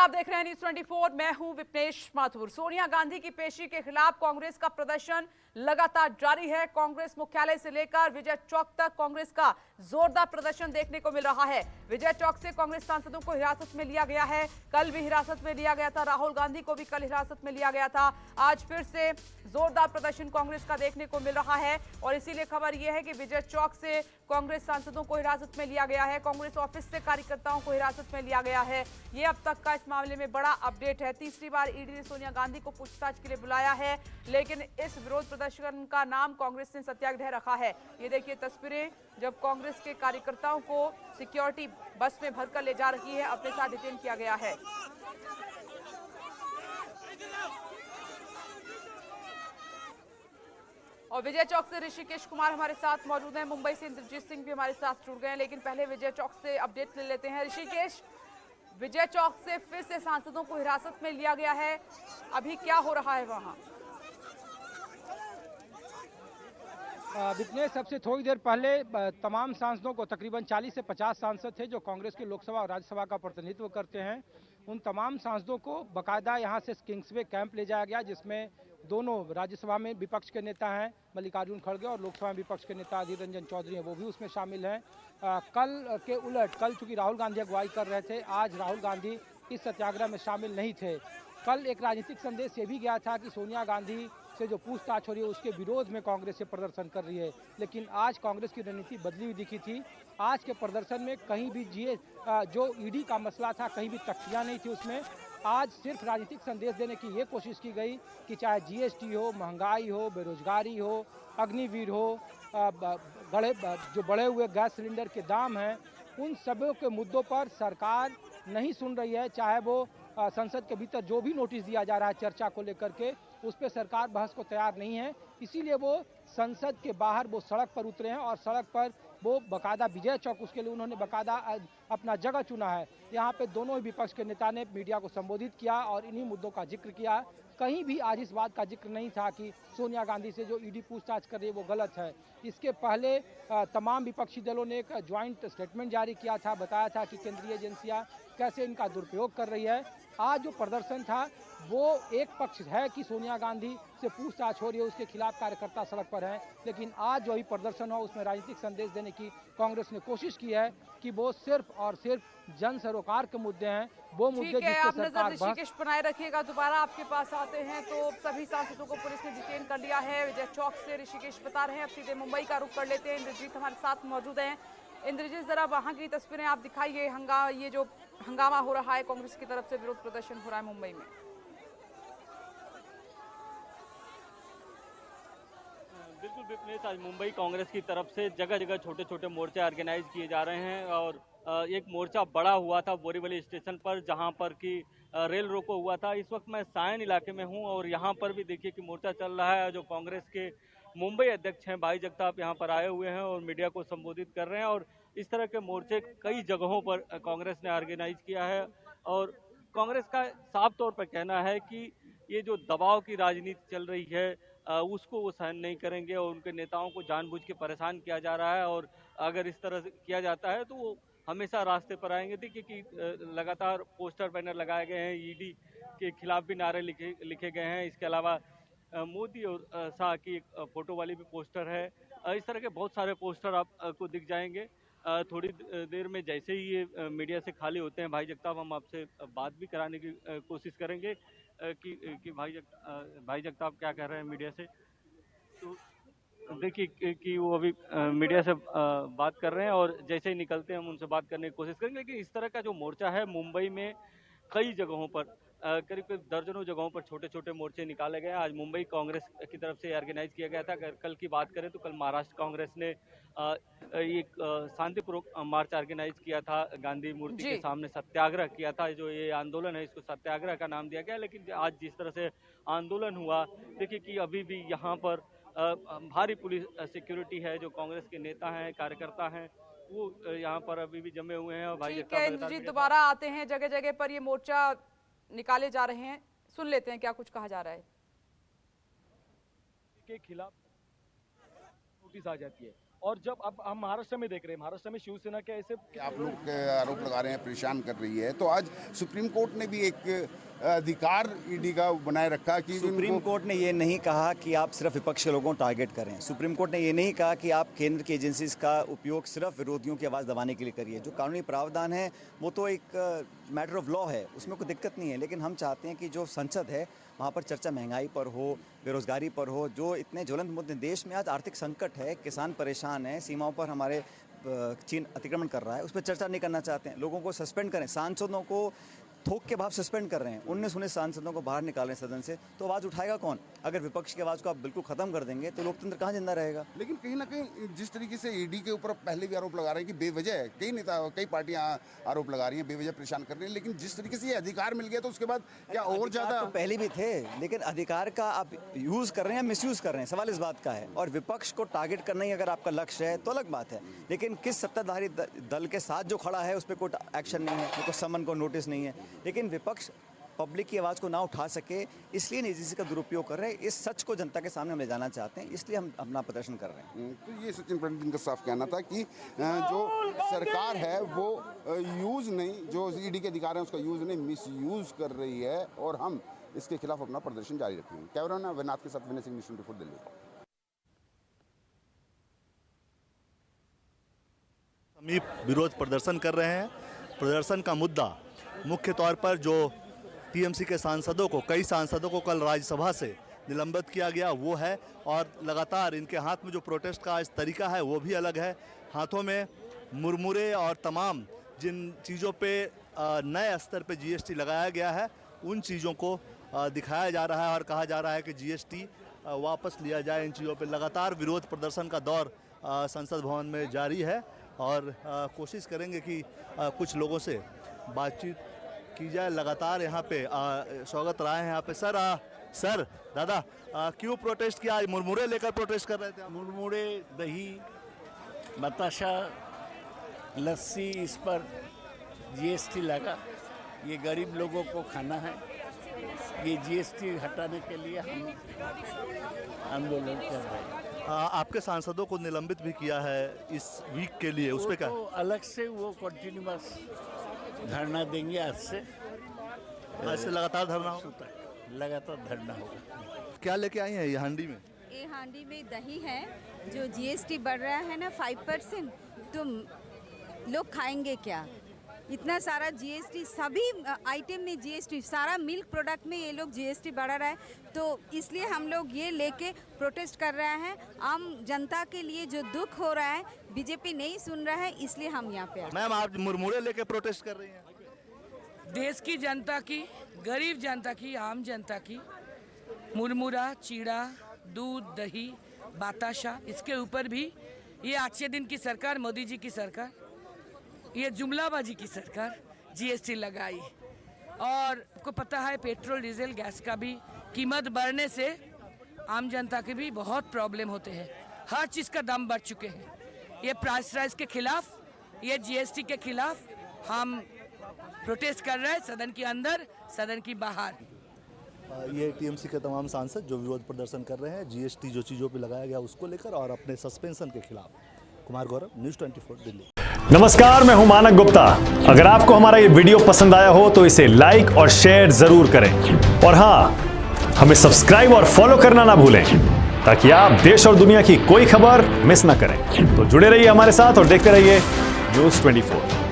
आप देख रहे हैं न्यूज़ 24। मैं हूं विपनेश माथुर। सोनिया गांधी की पेशी के खिलाफ कांग्रेस का प्रदर्शन लगातार जारी है। कांग्रेस मुख्यालय से लेकर विजय चौक तक कांग्रेस का जोरदार प्रदर्शन देखने को मिल रहा है। विजय चौक से कांग्रेस सांसदों को हिरासत में लिया गया है। कल भी हिरासत में लिया गया था। राहुल गांधी को भी कल हिरासत में लिया गया था। आज फिर से जोरदार प्रदर्शन कांग्रेस का देखने को मिल रहा है और इसीलिए खबर यह है कि विजय चौक से कांग्रेस सांसदों को हिरासत में लिया गया है। कांग्रेस ऑफिस से कार्यकर्ताओं को हिरासत में लिया गया है। ये अब तक का इस मामले में बड़ा अपडेट है। तीसरी बार ईडी ने सोनिया गांधी को पूछताछ के लिए बुलाया है, लेकिन इस विरोध प्रदर्शन का नाम कांग्रेस ने सत्याग्रह रखा है। ये देखिए तस्वीरें, जब कांग्रेस के कार्यकर्ताओं को सिक्योरिटी बस में भरकर ले जा रही है, अपने साथ डिटेन किया गया है। और विजय चौक से ऋषिकेश कुमार हमारे साथ मौजूद हैं। मुंबई से इंद्रजीत सिंह भी हमारे साथ जुड़ गए हैं, लेकिन पहले विजय चौक से अपडेट ले लेते हैं। ऋषिकेश, विजय चौक से फिर से सांसदों को हिरासत में लिया गया है, अभी क्या हो रहा है वहां? विपनेश, सबसे थोड़ी देर पहले तमाम सांसदों को, तकरीबन 40 से 50 सांसद थे जो कांग्रेस के लोकसभा और राज्यसभा का प्रतिनिधित्व करते हैं, उन तमाम सांसदों को बाकायदा यहां से किंग्सवे कैंप ले जाया गया, जिसमें दोनों राज्यसभा में विपक्ष के नेता हैं मल्लिकार्जुन खड़गे और लोकसभा में विपक्ष के नेता अधीर रंजन चौधरी हैं, वो भी उसमें शामिल हैं। कल के उलट, कल चूंकि राहुल गांधी अगुवाई कर रहे थे, आज राहुल गांधी इस सत्याग्रह में शामिल नहीं थे। कल एक राजनीतिक संदेश ये भी गया था कि सोनिया गांधी से जो पूछताछ हो रही है उसके विरोध में कांग्रेस से प्रदर्शन कर रही है, लेकिन आज कांग्रेस की रणनीति बदली हुई दिखी थी। आज के प्रदर्शन में कहीं भी जो ईडी का मसला था, कहीं भी तख्तियां नहीं थी उसमें। आज सिर्फ राजनीतिक संदेश देने की ये कोशिश की गई कि चाहे जीएसटी हो, महंगाई हो, बेरोजगारी हो, अग्निवीर हो, जो बढ़े हुए गैस सिलेंडर के दाम हैं, उन सबों के मुद्दों पर सरकार नहीं सुन रही है। चाहे वो संसद के भीतर जो भी नोटिस दिया जा रहा है चर्चा को लेकर के, उस पर सरकार बहस को तैयार नहीं है। इसीलिए वो संसद के बाहर वो सड़क पर उतरे हैं और सड़क पर वो बाकायदा विजय चौक, उसके लिए उन्होंने बाकायदा अपना जगह चुना है। यहाँ पे दोनों ही विपक्ष के नेता ने मीडिया को संबोधित किया और इन्हीं मुद्दों का जिक्र किया। कहीं भी आज इस बात का जिक्र नहीं था कि सोनिया गांधी से जो ईडी पूछताछ कर रही है वो गलत है। इसके पहले तमाम विपक्षी दलों ने एक ज्वाइंट स्टेटमेंट जारी किया था, बताया था कि केंद्रीय एजेंसियां कैसे इनका दुरुपयोग कर रही है। आज जो प्रदर्शन था वो एक पक्ष है कि सोनिया गांधी से पूछताछ हो रही है, उसके खिलाफ कार्यकर्ता सड़क पर हैं, लेकिन आज जो ही प्रदर्शन हो उसमें राजनीतिक संदेश देने की कांग्रेस ने कोशिश की है कि वो सिर्फ और सिर्फ जन सरोकार के मुद्दे हैं, वो मुद्दे जिस पर सरकार ऋषिकेश बनाए रखिएगा। दोबारा आपके पास आते हैं तो सभी सांसदों को पुलिस ने डिटेन कर लिया है। विजय चौक से ऋषिकेश बता रहे हैं, अब सीधे मुंबई का रुख कर लेते हैं। इंद्रजीत हमारे साथ मौजूद हैं। इंद्रजीत, जरा वहां की तस्वीरें आप दिखाइए। ये जो हंगामा हो रहा है, कांग्रेस की तरफ से विरोध प्रदर्शन हो रहा है मुंबई में। बिल्कुल विपनेश, आज मुंबई कांग्रेस की तरफ से जगह जगह छोटे छोटे मोर्चे ऑर्गेनाइज किए जा रहे हैं और एक मोर्चा बड़ा हुआ था बोरीवली स्टेशन पर, जहां पर कि रेल रोको हुआ था। इस वक्त मैं सायन इलाके में हूं और यहां पर भी देखिए कि मोर्चा चल रहा है। जो कांग्रेस के मुंबई अध्यक्ष हैं भाई जगताप यहां पर आए हुए हैं और मीडिया को संबोधित कर रहे हैं और इस तरह के मोर्चे कई जगहों पर कांग्रेस ने ऑर्गेनाइज किया है। और कांग्रेस का साफ तौर पर कहना है कि ये जो दबाव की राजनीति चल रही है उसको वो सहन नहीं करेंगे और उनके नेताओं को जानबूझ के परेशान किया जा रहा है और अगर इस तरह से किया जाता है तो वो हमेशा रास्ते पर आएंगे। देखिए कि लगातार पोस्टर बैनर लगाए गए हैं, ईडी के खिलाफ भी नारे लिखे गए हैं। इसके अलावा मोदी और शाह की एक फोटो वाली भी पोस्टर है। इस तरह के बहुत सारे पोस्टर आपको दिख जाएंगे। थोड़ी देर में जैसे ही ये मीडिया से खाली होते हैं भाई जगताप, हम आपसे बात भी कराने की कोशिश करेंगे कि भाई जगताप क्या कह रहे हैं मीडिया से। तो देखिए कि वो अभी मीडिया से बात कर रहे हैं और जैसे ही निकलते हैं हम उनसे बात करने की कोशिश करेंगे। लेकिन इस तरह का जो मोर्चा है मुंबई में कई जगहों पर करीब करीब दर्जनों जगहों पर छोटे छोटे मोर्चे निकाले गए। आज मुंबई कांग्रेस की तरफ से ऑर्गेनाइज किया गया था। अगर कल की बात करें तो कल महाराष्ट्र कांग्रेस ने एक शांतिपूर्वक मार्च ऑर्गेनाइज किया था, गांधी मूर्ति के सामने सत्याग्रह किया था। जो ये आंदोलन है इसको सत्याग्रह का नाम दिया गया। लेकिन आज जिस तरह से आंदोलन हुआ, देखिए कि अभी भी यहाँ पर भारी पुलिस सिक्योरिटी है। जो कांग्रेस के नेता हैं, कार्यकर्ता हैं, वो यहाँ पर अभी भी जमे हुए हैं। और भाई ठीक है इंद्रजीत, दोबारा आते हैं। जगह जगह पर ये मोर्चा निकाले जा रहे हैं, सुन लेते हैं क्या कुछ कहा जा रहा है। के खिलाफ नोटिस आ जाती है और जब अब हम महाराष्ट्र में देख रहे हैं, महाराष्ट्र में शिवसेना के ऐसे आप लोग आरोप लगा रहे हैं परेशान कर रही है, तो आज सुप्रीम कोर्ट ने भी एक अधिकार ईडी का बनाए रखा कि सुप्रीम कोर्ट ने ये नहीं कहा कि आप सिर्फ विपक्ष के लोगों को टारगेट करें। सुप्रीम कोर्ट ने ये नहीं कहा कि आप केंद्र की एजेंसीज का उपयोग सिर्फ विरोधियों की आवाज़ दबाने के लिए करिए। जो कानूनी प्रावधान है वो तो एक मैटर ऑफ लॉ है, उसमें कोई दिक्कत नहीं है। लेकिन हम चाहते हैं कि जो संसद है वहाँ पर चर्चा महंगाई पर हो, बेरोजगारी पर हो, जो इतने ज्वलंत मुद्दे देश में आज आर्थिक संकट है, किसान परेशान है, सीमाओं पर हमारे चीन अतिक्रमण कर रहा है, उस पर चर्चा नहीं करना चाहते हैं। लोगों को सस्पेंड करें, सांसदों को थोक के भाव सस्पेंड कर रहे हैं, 19 सांसदों को बाहर निकाल रहे हैं सदन से, तो आवाज़ उठाएगा कौन? अगर विपक्ष की आवाज़ को आप बिल्कुल खत्म कर देंगे तो लोकतंत्र कहाँ जिंदा रहेगा? लेकिन कहीं ना कहीं जिस तरीके से ईडी के ऊपर पहले भी आरोप लगा रहे हैं कि बेवजह, कई नेता कई पार्टियां आरोप लगा रही हैं बेवजह परेशान कर रही हैं, लेकिन जिस तरीके से ये अधिकार मिल गया तो उसके बाद क्या और ज्यादा तो पहले भी थे, लेकिन अधिकार का आप यूज कर रहे हैं, मिसयूज कर रहे हैं, सवाल इस बात का है। और विपक्ष को टारगेट करना ही अगर आपका लक्ष्य है तो अलग बात है, लेकिन किस सत्ताधारी दल के साथ जो खड़ा है उस पर कोई एक्शन नहीं है, कोई समन को नोटिस नहीं है। लेकिन विपक्ष पब्लिक की आवाज़ को ना उठा सके इसलिए एजेंसी का दुरुपयोग कर रहे हैं। इस सच को जनता के सामने हम ले जाना चाहते हैं, इसलिए हम अपना प्रदर्शन कर रहे हैं। तो ये सचिन पंडित का साफ कहना था कि जो सरकार है वो यूज नहीं, जो ईडी के अधिकार है उसका यूज नहीं, मिस यूज कर रही है, और हम इसके खिलाफ अपना प्रदर्शन जारी रखेंगे। कैमरा विनाथ के साथ विनय सिंह, न्यूज़ 24 दिल्ली। समीप विरोध प्रदर्शन कर रहे हैं। प्रदर्शन का मुद्दा मुख्य तौर पर जो टीएमसी के सांसदों को, कई सांसदों को कल राज्यसभा से निलंबित किया गया वो है, और लगातार इनके हाथ में जो प्रोटेस्ट का आज तरीका है वो भी अलग है। हाथों में मुरमुरे और तमाम जिन चीज़ों पे नए स्तर पे जीएसटी लगाया गया है उन चीज़ों को दिखाया जा रहा है और कहा जा रहा है कि जीएसटी वापस लिया जाए। इन चीज़ों पे लगातार विरोध प्रदर्शन का दौर संसद भवन में जारी है, और कोशिश करेंगे कि कुछ लोगों से बातचीत की जाए। लगातार यहाँ पे स्वागत रहा है यहाँ पे। सर दादा क्यों प्रोटेस्ट किया? आज मुरमुरे लेकर प्रोटेस्ट कर रहे थे? मुरमुरे, दही, बताशा, लस्सी, इस पर जीएसटी लगा। ये गरीब लोगों को खाना है, ये जीएसटी हटाने के लिए हम आंदोलन कर रहे हैं। आपके सांसदों को निलंबित भी किया है इस वीक के लिए, उस पर क्या? तो अलग से वो कंटिन्यूअस धरना देंगे। आज से लगातार धरना होगा, लगातार धरना होगा। क्या लेके आई हैं ये हांडी में? ये हांडी में दही है, जो जीएसटी बढ़ रहा है ना 5%, तो लोग खाएंगे क्या? इतना सारा जीएसटी, सभी आइटम में जीएसटी, सारा मिल्क प्रोडक्ट में ये लोग जीएसटी बढ़ा रहा है, तो इसलिए हम लोग ये लेके प्रोटेस्ट कर रहे हैं। आम जनता के लिए जो दुख हो रहा है बीजेपी नहीं सुन रहा है, इसलिए हम यहाँ पे आए। मैम आप मुरमुरे लेके प्रोटेस्ट कर रही हैं? देश की जनता की, गरीब जनता की, आम जनता की मुरमुरा, चीड़ा, दूध, दही, बताशा, इसके ऊपर भी ये अच्छे दिन की सरकार, मोदी जी की सरकार, ये जुमलाबाजी की सरकार जीएसटी लगाई। और आपको पता है पेट्रोल, डीजल, गैस का भी कीमत बढ़ने से आम जनता के भी बहुत प्रॉब्लम होते हैं। हर चीज़ का दाम बढ़ चुके हैं। ये प्राइस राइज के खिलाफ, ये जीएसटी के खिलाफ हम प्रोटेस्ट कर रहे हैं, सदन के अंदर, सदन की बाहर। ये टीएमसी के तमाम सांसद जो विरोध प्रदर्शन कर रहे हैं जीएसटी जो चीज़ों पे लगाया गया उसको लेकर और अपने सस्पेंशन के खिलाफ। कुमार गौरव, न्यूज़ 24 दिल्ली। नमस्कार, मैं हूं मानक गुप्ता। अगर आपको हमारा ये वीडियो पसंद आया हो तो इसे लाइक और शेयर जरूर करें, और हाँ, हमें सब्सक्राइब और फॉलो करना ना भूलें ताकि आप देश और दुनिया की कोई खबर मिस ना करें। तो जुड़े रहिए हमारे साथ और देखते रहिए न्यूज़ 24।